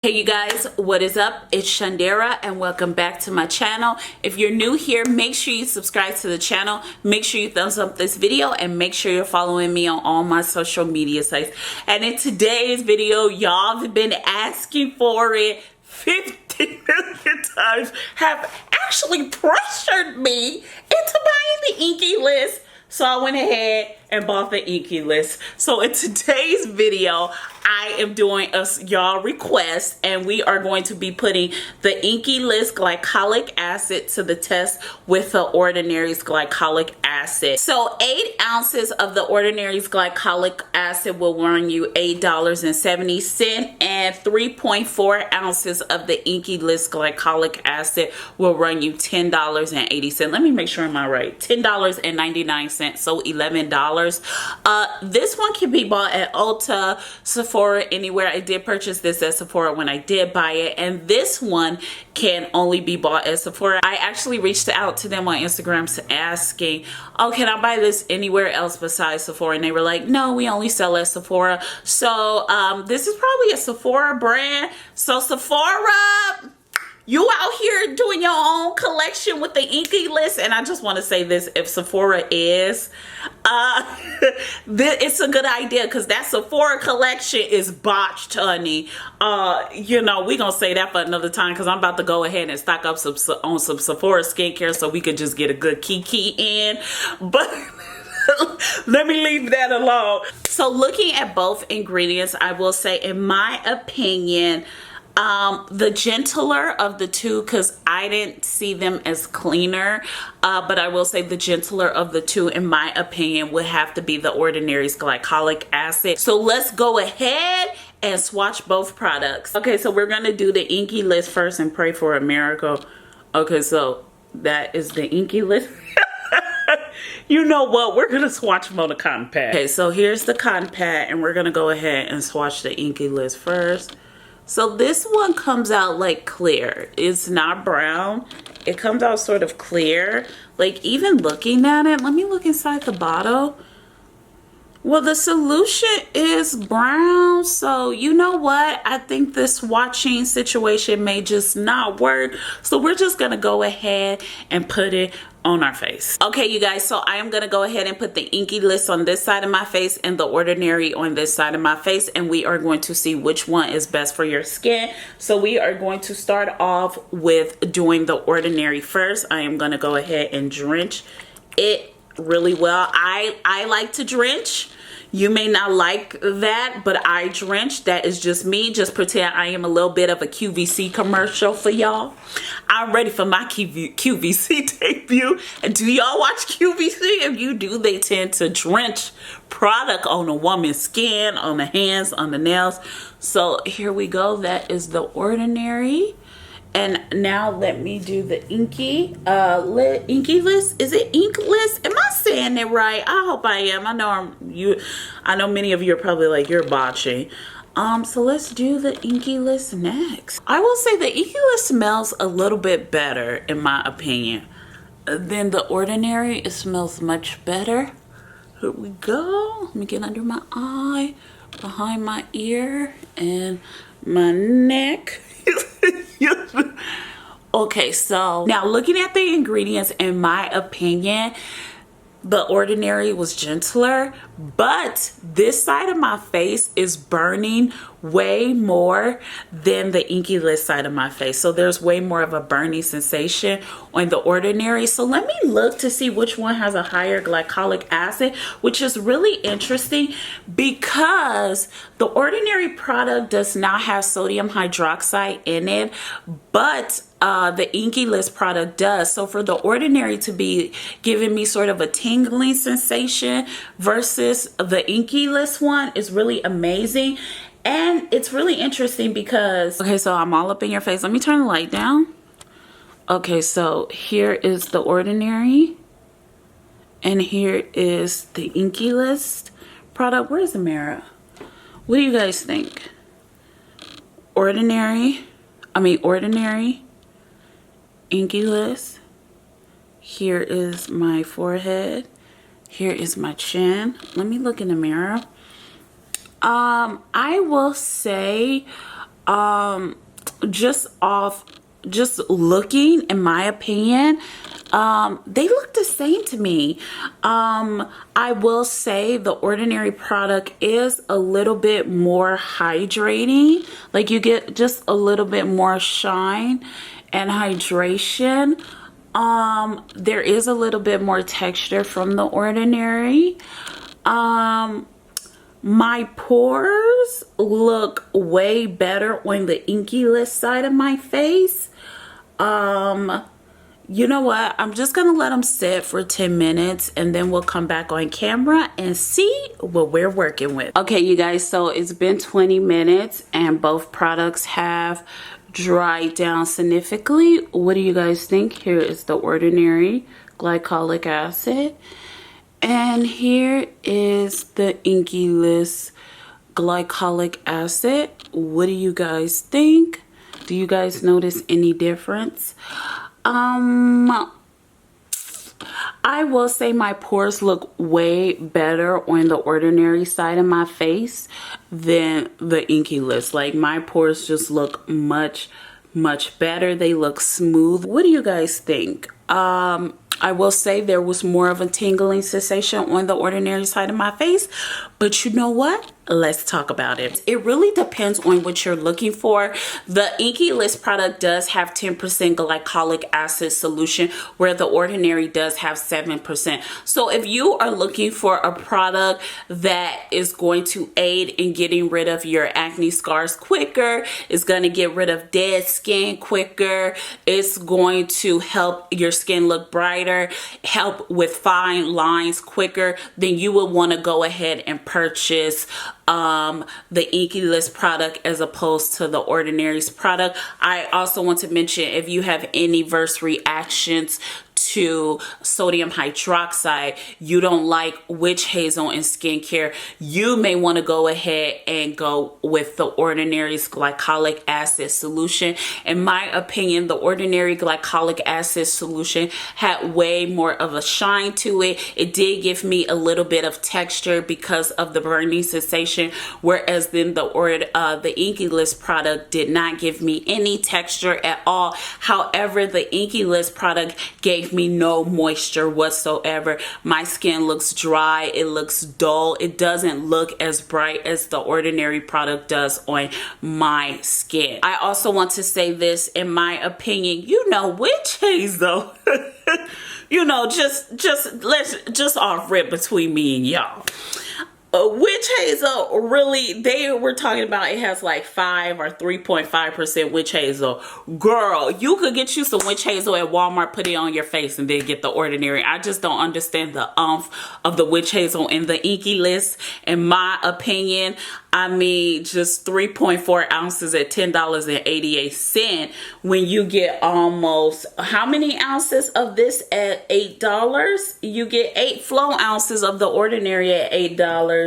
Hey you guys, what is up? It's Shandera and welcome back to my channel. If you're new here, make sure you subscribe to the channel, make sure you thumbs up this video, and make sure you're following me on all my social media sites. And in today's video, y'all have been asking for it 50 million times, have actually pressured me into buying the INKEY list. So I went ahead and bought the INKEY list. So in today's video, I am doing a y'all request, and we are going to be putting the INKEY list glycolic acid to the test with the Ordinary's glycolic acid. So 8 ounces of the Ordinary's glycolic acid will run you $8.70, and 3.4 ounces of the INKEY list glycolic acid will run you $10.80. Let me make sure I'm right. $10.99, so $11. This one can be bought at Ulta, Sephora, anywhere. I did purchase this at Sephora when I did buy it, and this one can only be bought at Sephora. I actually reached out to them on Instagram asking, oh, can I buy this anywhere else besides Sephora? And they were like, no, we only sell at Sephora. So this is probably a Sephora brand. So Sephora, you out here doing your own collection with the INKEY list. And I just want to say this, if Sephora is, it's a good idea, because that Sephora collection is botched, honey. You know, we're going to say that for another time, because I'm about to go ahead and stock up on some Sephora skincare so we could just get a good kiki in. But let me leave that alone. So looking at both ingredients, I will say, in my opinion, the gentler of the two, because I didn't see them as cleaner, but I will say the gentler of the two, in my opinion, would have to be the Ordinary's glycolic acid. So let's go ahead and swatch both products. Okay, so we're going to do the INKEY list first and pray for a miracle. Okay, so that is the INKEY list. You know what? We're going to swatch them on a cotton pad. Okay, so here's the cotton pad, and we're going to go ahead and swatch the INKEY list first. So this one comes out like clear. It's not brown. It comes out sort of clear. Like, even looking at it, let me look inside the bottle. Well, the solution is brown. So you know what? I think this swatching situation may just not work. So we're just going to go ahead and put it on our face. Okay, you guys, so I am going to go ahead and put the INKEY list on this side of my face and the Ordinary on this side of my face, and we are going to see which one is best for your skin. So we are going to start off with doing the Ordinary first. I am going to go ahead and drench it really well. I like to drench. You may not like that, but I drench. That is just me. Just pretend I am a little bit of a QVC commercial for y'all. I'm ready for my QVC debut. And do y'all watch QVC? If you do, they tend to drench product on a woman's skin, on the hands, on the nails. So here we go. That is the Ordinary. And now let me do the INKEY INKEY list. Is it INK list? Am I saying it right? I hope I am. I know many of you are probably like, you're botching. So let's do the INKEY list next. I will say the INKEY list smells a little bit better, in my opinion, than the Ordinary. It smells much better. Here we go. Let me get under my eye, behind my ear, and my neck. Okay, so now looking at the ingredients, in my opinion, the Ordinary was gentler, but this side of my face is burning way more than the INKEY list side of my face. So there's way more of a burning sensation on the Ordinary. So let me look to see which one has a higher glycolic acid, which is really interesting because the Ordinary product does not have sodium hydroxide in it, but the INKEY list product does. So for the Ordinary to be giving me sort of a tingling sensation versus the INKEY list one is really amazing. And it's really interesting because, okay, so I'm all up in your face. Let me turn the light down. Okay, so here is the Ordinary, and here is the INKEY list product. Where's the mirror? What do you guys think? Ordinary, INKEY list. Here is my forehead. Here is my chin. Let me look in the mirror. I will say just looking, in my opinion, they look the same to me. I will say the Ordinary product is a little bit more hydrating. Like, you get just a little bit more shine and hydration. There is a little bit more texture from the Ordinary. My pores look way better on the inky list side of my face. You know what? I'm just gonna let them sit for 10 minutes and then we'll come back on camera and see what we're working with. Okay, you guys, so it's been 20 minutes and both products have dried down significantly. What do you guys think? Here is the Ordinary Glycolic Acid. And here is the Inky List Glycolic Acid. What do you guys think? Do you guys notice any difference? I will say my pores look way better on the Ordinary side of my face than the Inky List. Like, my pores just look much better. They look smooth. What do you guys think? I will say there was more of a tingling sensation on the Ordinary side of my face, but you know what? Let's talk about it. It really depends on what you're looking for. The Inky List product does have 10% glycolic acid solution, where the Ordinary does have 7%. So if you are looking for a product that is going to aid in getting rid of your acne scars quicker, is going to get rid of dead skin quicker, it's going to help your skin look brighter, help with fine lines quicker, then you will want to go ahead and purchase the Inky List product as opposed to the Ordinary's product. I also want to mention, if you have any adverse reactions to sodium hydroxide, you don't like witch hazel in skincare, you may want to go ahead and go with the Ordinary's glycolic acid solution. In my opinion, the Ordinary glycolic acid solution had way more of a shine to it. It did give me a little bit of texture because of the burning sensation, whereas then the Inky List product did not give me any texture at all. However, the Inky List product gave me no moisture whatsoever. My skin looks dry, it looks dull, it doesn't look as bright as the Ordinary product does on my skin. I also want to say this, in my opinion, you know, witch hazel you know, let's off rip between me and y'all. Witch hazel, really, they were talking about it has like 5 or 3.5% witch hazel. Girl, you could get you some witch hazel at Walmart, put it on your face, and then get the Ordinary. I just don't understand the of the witch hazel in the Inky List. In my opinion, I mean, just 3.4 ounces at $10.88 when you get almost, how many ounces of this at $8? You get 8 flow ounces of the Ordinary at $8.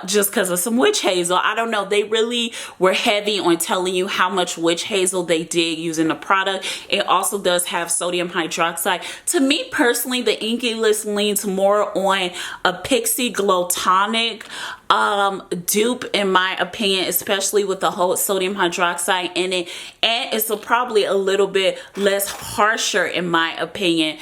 Just because of some witch hazel. I don't know, they really were heavy on telling you how much witch hazel they did using the product. It also does have sodium hydroxide. To me personally, the Inky List leans more on a Pixie Glow Tonic dupe, in my opinion, especially with the whole sodium hydroxide in it, and it's probably a little bit less harsher, in my opinion,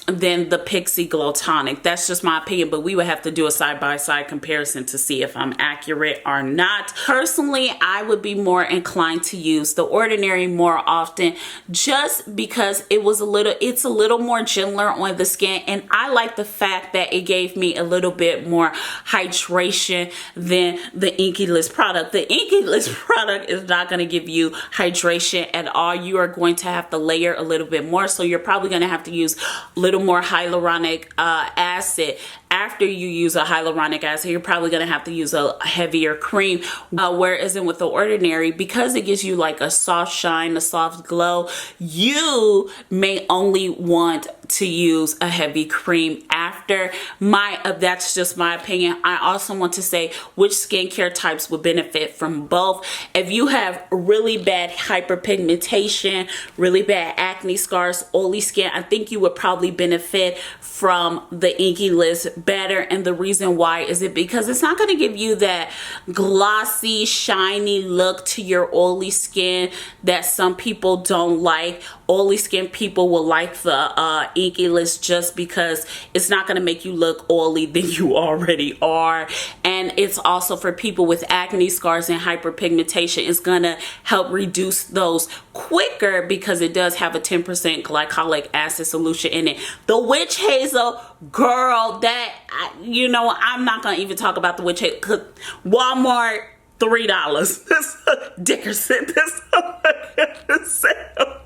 than the Pixie Glow Tonic. That's just my opinion, but we would have to do a side-by-side comparison to see if I'm accurate or not. Personally, I would be more inclined to use the Ordinary more often, just because it's a little more gentler on the skin, and I like the fact that it gave me a little bit more hydration than the Inky List product. The Inky List product is not going to give you hydration at all. You are going to have to layer a little bit more, so you're probably going to have to use a little more hyaluronic acid. After you use a hyaluronic acid, you're probably going to have to use a heavier cream, whereas in with the Ordinary, because it gives you like a soft shine, a soft glow, you may only want to use a heavy cream after Chapter. That's just my opinion. I also want to say which skincare types would benefit from both. If you have really bad hyperpigmentation, really bad acne scars, oily skin, I think you would probably benefit from the INKEY list better. And the reason why is because it's not going to give you that glossy, shiny look to your oily skin that some people don't like. Oily skin people will like the INKEY list just because it's not going to make you look oily than you already are. And it's also for people with acne scars and hyperpigmentation. It's going to help reduce those quicker because it does have a 10% glycolic acid solution in it. The witch hazel, girl, that, you know, I'm not going to even talk about the witch hazel. Walmart, $3. Dickerson, this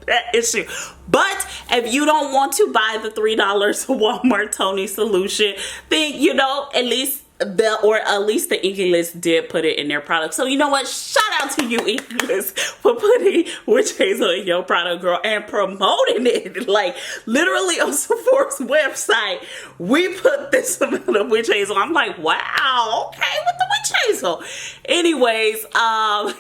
that issue. But if you don't want to buy the $3 Walmart toning solution, then, you know, at least the INKEY list did put it in their product. So you know what? Shout out to you, INKEY list, for putting witch hazel in your product, girl, and promoting it. Like literally on Sephora's website, we put this amount of witch hazel. I'm like, wow, okay, with the witch hazel. Anyways, oh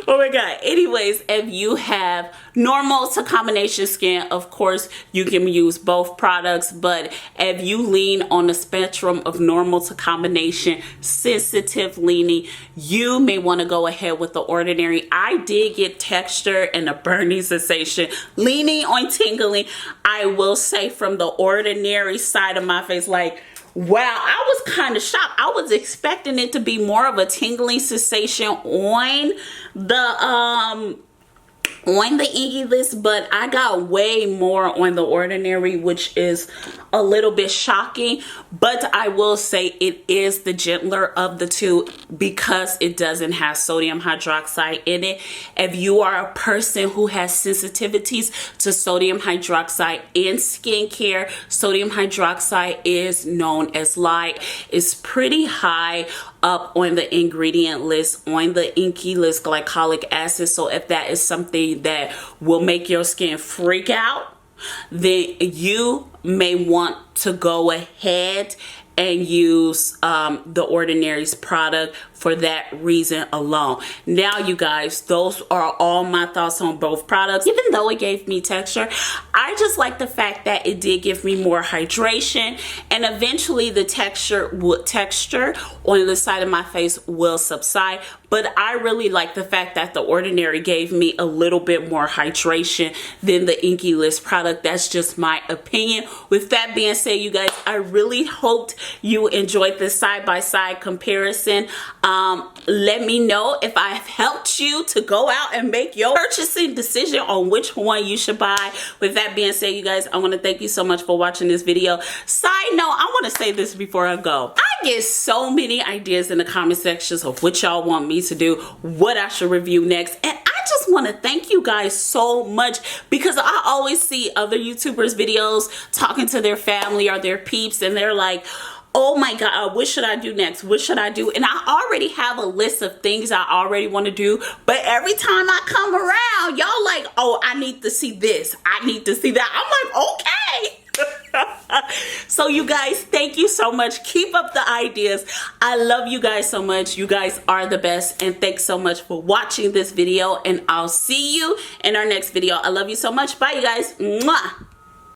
my god. Anyways, if you have normal to combination skin, of course you can use both products, but if you lean on the spectrum of normal to combination, sensitive leaning, you may want to go ahead with the Ordinary. I did get texture and a burning sensation, leaning on tingling. I will say from the Ordinary side of my face, like, wow, I was kind of shocked. I was expecting it to be more of a tingling sensation on the INKEY list, but I got way more on the Ordinary, which is a little bit shocking. But I will say it is the gentler of the two because it doesn't have sodium hydroxide in it. If you are a person who has sensitivities to sodium hydroxide in skincare, sodium hydroxide is known as lye. It's pretty high up on the ingredient list on the INKEY list, glycolic acid. So if that is something that will make your skin freak out, then you may want to go ahead and use the Ordinary's product for that reason alone. Now, you guys, those are all my thoughts on both products. Even though it gave me texture, I just like the fact that it did give me more hydration, and eventually the texture on the side of my face will subside. But I really like the fact that the Ordinary gave me a little bit more hydration than the INKEY list product. That's just my opinion. With that being said, you guys, I really hoped you enjoyed this side-by-side comparison. Let me know if I've helped you to go out and make your purchasing decision on which one you should buy. With that being said, you guys, I want to thank you so much for watching this video. Side note, I want to say this before I go. I get so many ideas in the comment sections of what y'all want me to do, what I should review next, and I just want to thank you guys so much because I always see other YouTubers videos talking to their family or their peeps, and they're like, oh my god, what should I do next? What should I do? And I already have a list of things I already want to do, but every time I come around, y'all like, oh, I need to see this, I need to see that. I'm like, okay. So you guys, thank you so much. Keep up the ideas. I love you guys so much. You guys are the best, and thanks so much for watching this video, and I'll see you in our next video. I love you so much. Bye, you guys. Mwah.